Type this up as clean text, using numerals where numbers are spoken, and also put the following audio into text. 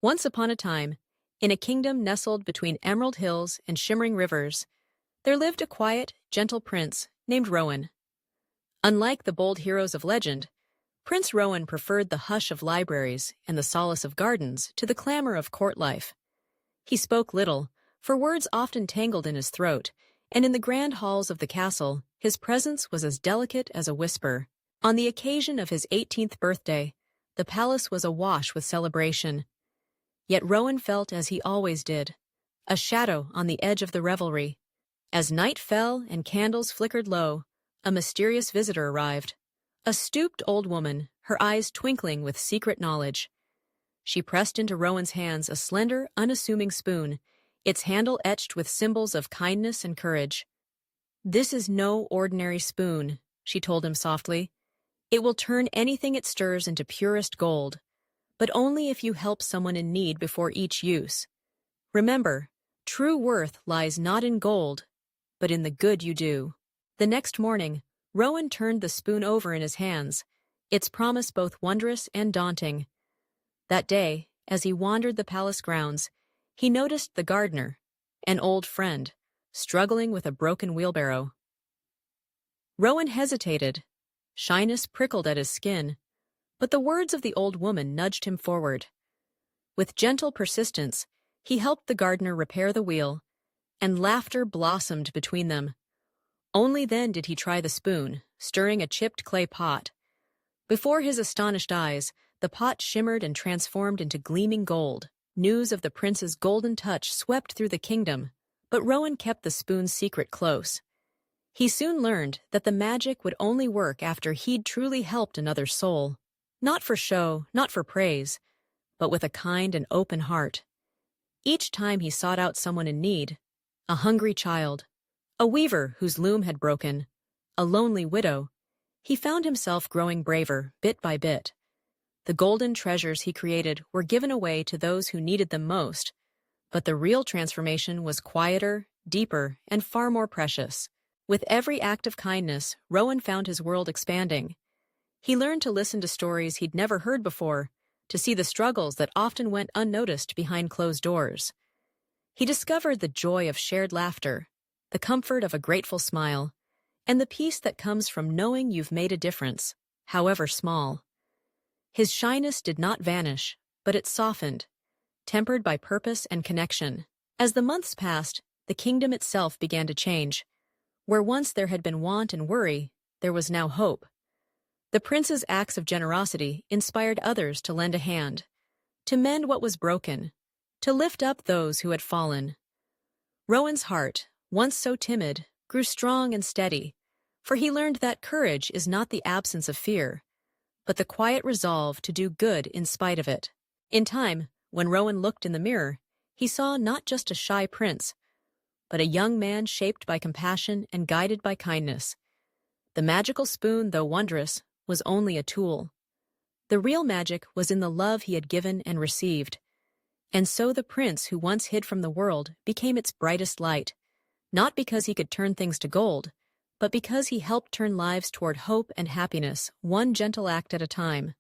Once upon a time, in a kingdom nestled between emerald hills and shimmering rivers, there lived a quiet, gentle prince named Rowan. Unlike the bold heroes of legend, Prince Rowan preferred the hush of libraries and the solace of gardens to the clamor of court life. He spoke little, for words often tangled in his throat, and in the grand halls of the castle, his presence was as delicate as a whisper. On the occasion of his 18th birthday, the palace was awash with celebration. Yet Rowan felt as he always did, a shadow on the edge of the revelry. As night fell and candles flickered low, a mysterious visitor arrived. A stooped old woman, her eyes twinkling with secret knowledge. She pressed into Rowan's hands a slender, unassuming spoon, its handle etched with symbols of kindness and courage. "This is no ordinary spoon," she told him softly. "It will turn anything it stirs into purest gold, but only if you help someone in need before each use. Remember, true worth lies not in gold, but in the good you do." The next morning, Rowan turned the spoon over in his hands, its promise both wondrous and daunting. That day, as he wandered the palace grounds, he noticed the gardener, an old friend, struggling with a broken wheelbarrow. Rowan hesitated. Shyness prickled at his skin, but the words of the old woman nudged him forward. With gentle persistence, he helped the gardener repair the wheel, and laughter blossomed between them. Only then did he try the spoon, stirring a chipped clay pot. Before his astonished eyes, the pot shimmered and transformed into gleaming gold. News of the prince's golden touch swept through the kingdom, but Rowan kept the spoon's secret close. He soon learned that the magic would only work after he'd truly helped another's soul. Not for show, not for praise, but with a kind and open heart. Each time he sought out someone in need, a hungry child, a weaver whose loom had broken, a lonely widow, he found himself growing braver bit by bit. The golden treasures he created were given away to those who needed them most, but the real transformation was quieter, deeper, and far more precious. With every act of kindness, Rowan found his world expanding. He learned to listen to stories he'd never heard before, to see the struggles that often went unnoticed behind closed doors. He discovered the joy of shared laughter, the comfort of a grateful smile, and the peace that comes from knowing you've made a difference, however small. His shyness did not vanish, but it softened, tempered by purpose and connection. As the months passed, the kingdom itself began to change. Where once there had been want and worry, there was now hope. The prince's acts of generosity inspired others to lend a hand, to mend what was broken, to lift up those who had fallen. Rowan's heart, once so timid, grew strong and steady, for he learned that courage is not the absence of fear, but the quiet resolve to do good in spite of it. In time, when Rowan looked in the mirror, he saw not just a shy prince, but a young man shaped by compassion and guided by kindness. The magical spoon, though wondrous, was only a tool. The real magic was in the love he had given and received. And so the prince who once hid from the world became its brightest light, not because he could turn things to gold, but because he helped turn lives toward hope and happiness, one gentle act at a time.